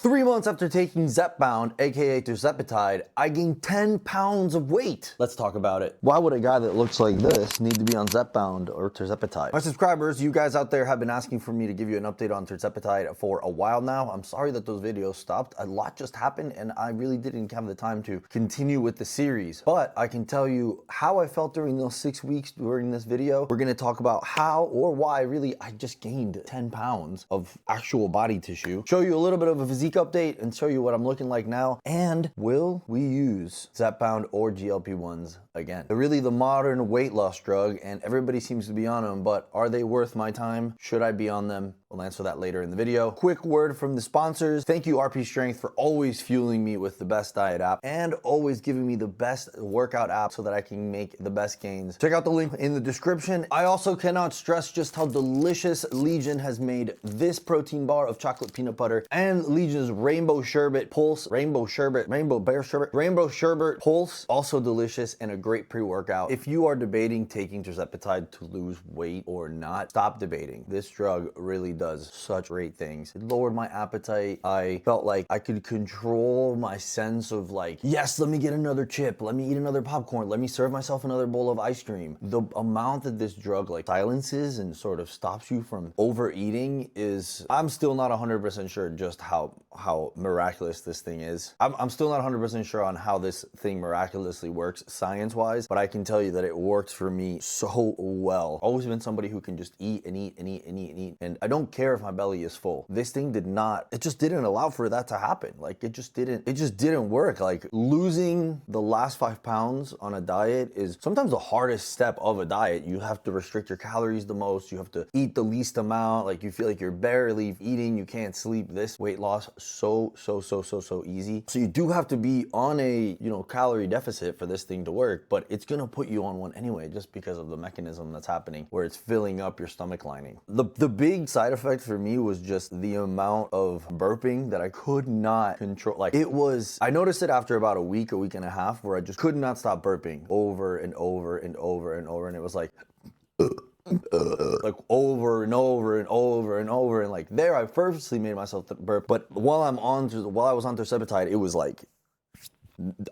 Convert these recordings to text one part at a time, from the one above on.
3 months after taking Zepbound, aka Tirzepatide, I gained 10 pounds of weight. Let's talk about it. Why would a guy that looks like this need to be on Zepbound or Tirzepatide? My subscribers, you guys out there have been asking for me to give you an update on Tirzepatide for a while now. I'm sorry that those videos stopped. A lot just happened and I really didn't have the time to continue with the series. But I can tell you how I felt during those 6 weeks during this video. We're gonna talk about how or why really I just gained 10 pounds of actual body tissue. Show you a little bit of a physique update and show you what I'm looking like now. And will we use Zepbound or GLP-1s again? They're really the modern weight loss drug and everybody seems to be on them, but are they worth my time? Should I be on them? We'll answer that later in the video. Quick word from the sponsors. Thank you RP Strength for always fueling me with the best diet app and always giving me the best workout app so that I can make the best gains. Check out the link in the description. I also cannot stress just how delicious Legion has made this protein bar of chocolate peanut butter and Legion's Rainbow Sherbet Pulse, Rainbow Bear Sherbet Pulse, also delicious and a great pre-workout. If you are debating taking Tirzepatide to lose weight or not, stop debating. This drug really does such great things. It lowered my appetite. I felt like I could control my sense of like, yes, let me get another chip, let me eat another popcorn, let me serve myself another bowl of ice cream. The amount that this drug like silences and sort of stops you from overeating is, I'm still not 100% sure just how miraculous this thing is. I'm still not 100% sure on how this thing miraculously works science-wise, but I can tell you that it works for me so well. Always been somebody who can just eat and eat and eat and eat and eat, and I don't care if my belly is full. This thing did not, it just didn't allow for that to happen. Like it just didn't work. Like losing the last 5 pounds on a diet is sometimes the hardest step of a diet. You have to restrict your calories the most, you have to eat the least amount, like you feel like you're barely eating, you can't sleep. This weight loss so easy. So you do have to be on a, calorie deficit for this thing to work, but it's gonna put you on one anyway just because of the mechanism that's happening where it's filling up your stomach lining. The big side effect for me was just the amount of burping that I could not control. Like I noticed it after about a week and a half where I just could not stop burping over and over and over and over, and it was like over and over and over and over, and like there I purposely made myself burp, but while I was on Tirzepatide, it was like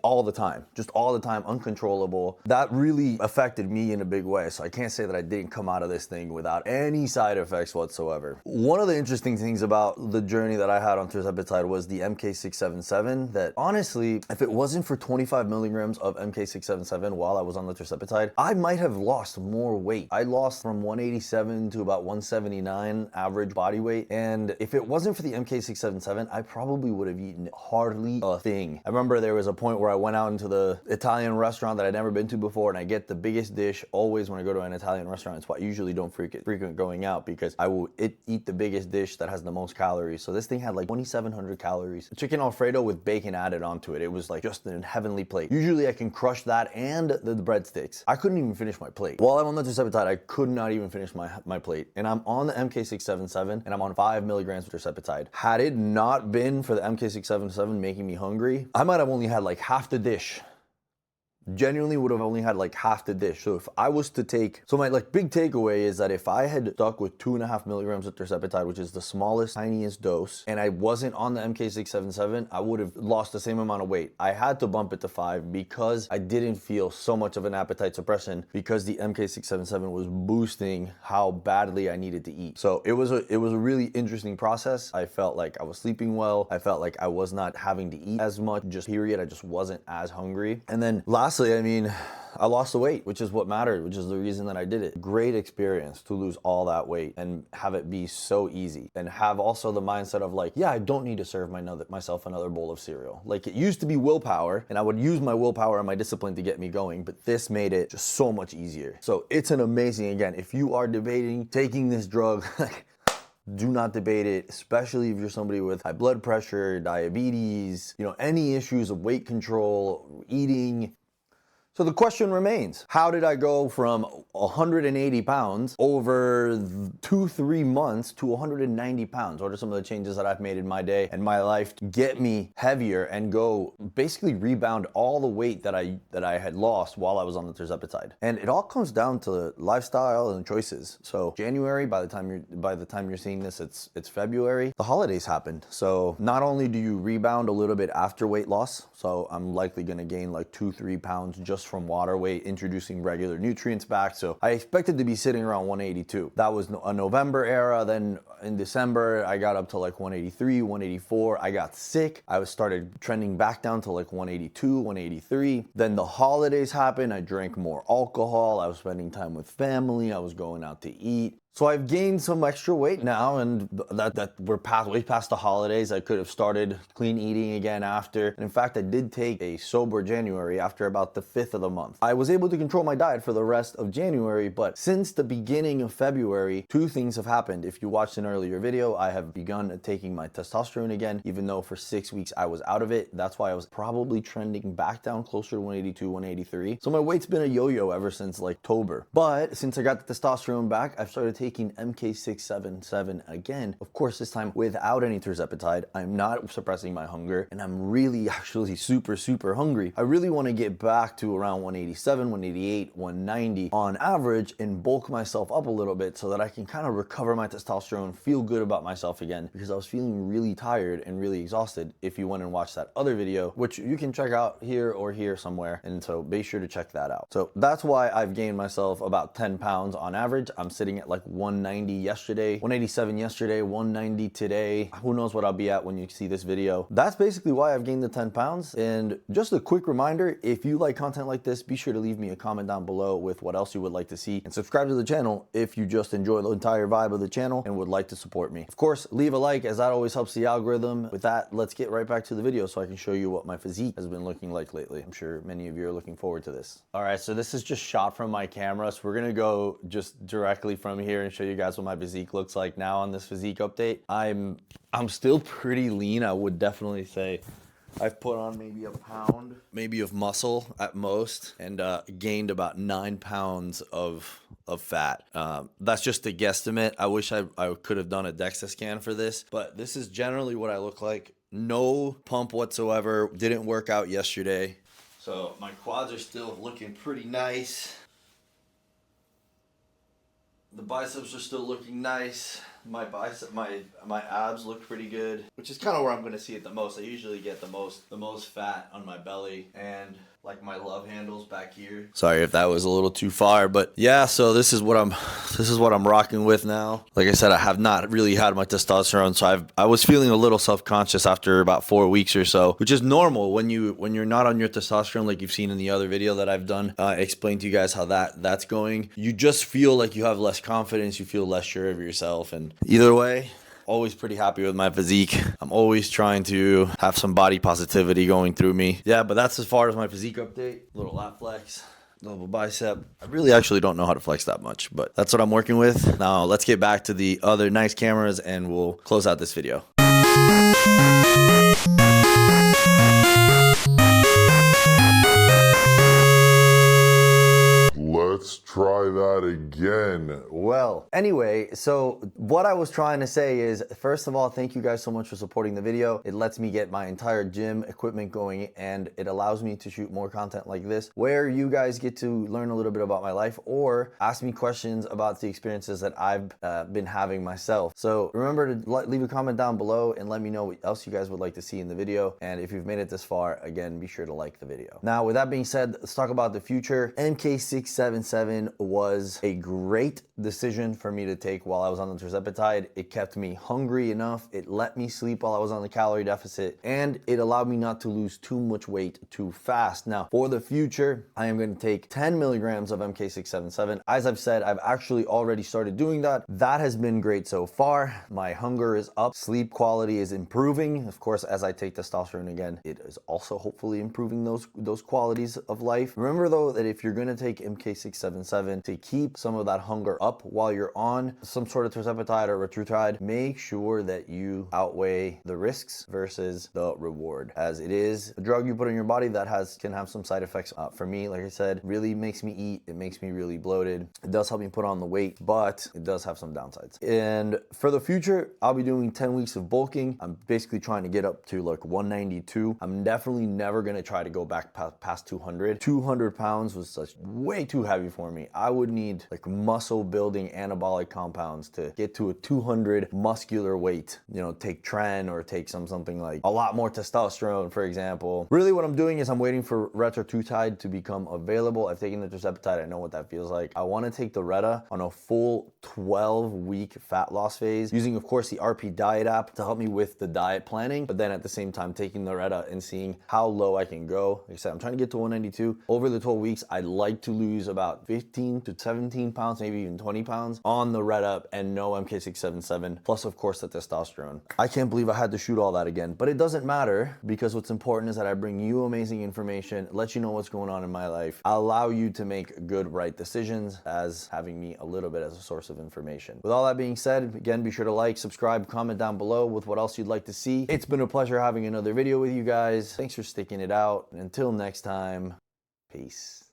all the time, just all the time, uncontrollable. That really affected me in a big way. So I can't say that I didn't come out of this thing without any side effects whatsoever. One of the interesting things about the journey that I had on Tirzepatide was the MK677 that honestly, if it wasn't for 25 milligrams of MK677 while I was on the Tirzepatide, I might have lost more weight. I lost from 187 to about 179 average body weight. And if it wasn't for the MK677, I probably would have eaten hardly a thing. I remember there was a point where I went out into the Italian restaurant that I'd never been to before, and I get the biggest dish. Always when I go to an Italian restaurant, it's why I usually don't frequent going out, because I will eat the biggest dish that has the most calories. So this thing had like 2,700 calories. Chicken Alfredo with bacon added onto it. It was like just a heavenly plate. Usually I can crush that and the breadsticks. I couldn't even finish my plate. While I'm on the Tirzepatide, I could not even finish my plate. And I'm on the MK677 and I'm on 5 milligrams of Tirzepatide. Had it not been for the MK677 making me hungry, I might have only had like half the dish. Genuinely would have only had like half the dish. So if I was to take, so my like big takeaway is that if I had stuck with 2.5 milligrams of Tirzepatide, which is the smallest, tiniest dose, and I wasn't on the MK677, I would have lost the same amount of weight. I had to bump it to 5 because I didn't feel so much of an appetite suppression because the MK677 was boosting how badly I needed to eat. So it was a really interesting process. I felt like I was sleeping well. I felt like I was not having to eat as much, just period. I just wasn't as hungry. And then lastly, I mean, I lost the weight, which is what mattered, which is the reason that I did it. Great experience to lose all that weight and have it be so easy, and have also the mindset of like, yeah, I don't need to serve myself another bowl of cereal. Like it used to be willpower, and I would use my willpower and my discipline to get me going, but this made it just so much easier. So it's an amazing, again, if you are debating taking this drug, do not debate it, especially if you're somebody with high blood pressure, diabetes, any issues of weight control, eating. So the question remains, how did I go from 180 pounds over 2-3 months to 190 pounds? What are some of the changes that I've made in my day and my life to get me heavier and go basically rebound all the weight that I had lost while I was on the Tirzepatide? And it all comes down to lifestyle and choices. So January, by the time you're seeing this, it's February. The holidays happened. So not only do you rebound a little bit after weight loss, so I'm likely gonna gain like 2-3 pounds just from water weight, introducing regular nutrients back. So I expected to be sitting around 182. That was a November era. Then in December, I got up to like 183, 184. I got sick. I started trending back down to like 182, 183. Then the holidays happened. I drank more alcohol. I was spending time with family. I was going out to eat. So I've gained some extra weight now, and that we're way past the holidays. I could have started clean eating again after. And in fact, I did take a sober January after about the 5th of the month. I was able to control my diet for the rest of January, but since the beginning of February, 2 things have happened. If you watched an earlier video, I have begun taking my testosterone again, even though for 6 weeks I was out of it. That's why I was probably trending back down closer to 182, 183. So my weight's been a yo-yo ever since like October. But since I got the testosterone back, I've started taking MK677 again. Of course, this time without any Tirzepatide. I'm not suppressing my hunger, and I'm really actually super hungry. I really want to get back to around 187, 188, 190 on average and bulk myself up a little bit so that I can kind of recover my testosterone, feel good about myself again, because I was feeling really tired and really exhausted. If you went and watched that other video, which you can check out here or here somewhere, and so be sure to check that out. So that's why I've gained myself about 10 pounds on average. I'm sitting at like 190 yesterday, 187 yesterday, 190 today. Who knows what I'll be at when you see this video. That's basically why I've gained the 10 pounds. And just a quick reminder, if you like content like this, be sure to leave me a comment down below with what else you would like to see, and subscribe to the channel if you just enjoy the entire vibe of the channel and would like to support me. Of course, leave a like, as that always helps the algorithm. With that, let's get right back to the video so I can show you what my physique has been looking like lately. I'm sure many of you are looking forward to this. All right, so this is just shot from my camera. So we're gonna go just directly from here and show you guys what my physique looks like now on this physique update. I'm still pretty lean. I would definitely say I've put on maybe a pound, maybe of muscle at most, and gained about 9 pounds of fat. That's just a guesstimate. I wish I could have done a DEXA scan for this, but this is generally what I look like. No pump whatsoever. Didn't work out yesterday. So my quads are still looking pretty nice. The biceps are still looking nice. My abs look pretty good, which is kind of where I'm going to see it the most. I usually get the most fat on my belly and like my love handles back here. Sorry if that was a little too far, but yeah, so this is what I'm rocking with now. Like I said, I have not really had my testosterone, so I was feeling a little self-conscious after about 4 weeks or so, which is normal when you're not on your testosterone, like you've seen in the other video that I've done, explain to you guys how that's going. You just feel like you have less confidence, you feel less sure of yourself, and either way, always pretty happy with my physique. I'm always trying to have some body positivity going through me. Yeah, but that's as far as my physique update. Little lat flex, little bicep. I really actually don't know how to flex that much, but that's what I'm working with. Now let's get back to the other nice cameras and we'll close out this video. Let's try that again. Well, anyway, so what I was trying to say is, first of all, thank you guys so much for supporting the video. It lets me get my entire gym equipment going, and it allows me to shoot more content like this, where you guys get to learn a little bit about my life or ask me questions about the experiences that I've been having myself. So remember to leave a comment down below and let me know what else you guys would like to see in the video. And if you've made it this far, again, be sure to like the video. Now, with that being said, let's talk about the future. MK677 was a great decision for me to take while I was on the Tirzepatide. It kept me hungry enough, it let me sleep while I was on the calorie deficit, and it allowed me not to lose too much weight too fast. Now, for the future, I am going to take 10 milligrams of MK677. As I've said, I've actually already started doing that. That has been great so far. My hunger is up, sleep quality is improving. Of course, as I take testosterone again, it is also hopefully improving those qualities of life. Remember though, that if you're going to take MK677 to keep some of that hunger up while you're on some sort of tirzepatide or retatrutide, make sure that you outweigh the risks versus the reward, as it is a drug you put in your body that can have some side effects. For me, like I said, really makes me eat. It makes me really bloated. It does help me put on the weight, but it does have some downsides. And for the future, I'll be doing 10 weeks of bulking. I'm basically trying to get up to like 192. I'm definitely never gonna try to go back past 200. 200 pounds was such way too heavy for me. I would need like muscle building anabolic compounds to get to a 200 muscular weight. You know, take tren or take something like a lot more testosterone, for example. Really what I'm doing is I'm waiting for retatrutide to become available. I've taken the tirzepatide. I know what that feels like. I want to take the reta on a full 12-week fat loss phase, using of course the RP diet app to help me with the diet planning, but then at the same time taking the reta and seeing how low I can go. Like I said, I'm trying to get to 192. Over the 12 weeks, I'd like to lose about 15 to 17 pounds, maybe even 20 pounds on the reta and no MK677, plus of course the testosterone. I can't believe I had to shoot all that again, but it doesn't matter, because what's important is that I bring you amazing information, let you know what's going on in my life, I allow you to make good, right decisions, as having me a little bit as a source of information. With all that being said, again, be sure to like, subscribe, comment down below with what else you'd like to see. It's been a pleasure having another video with you guys. Thanks for sticking it out. And until next time, peace.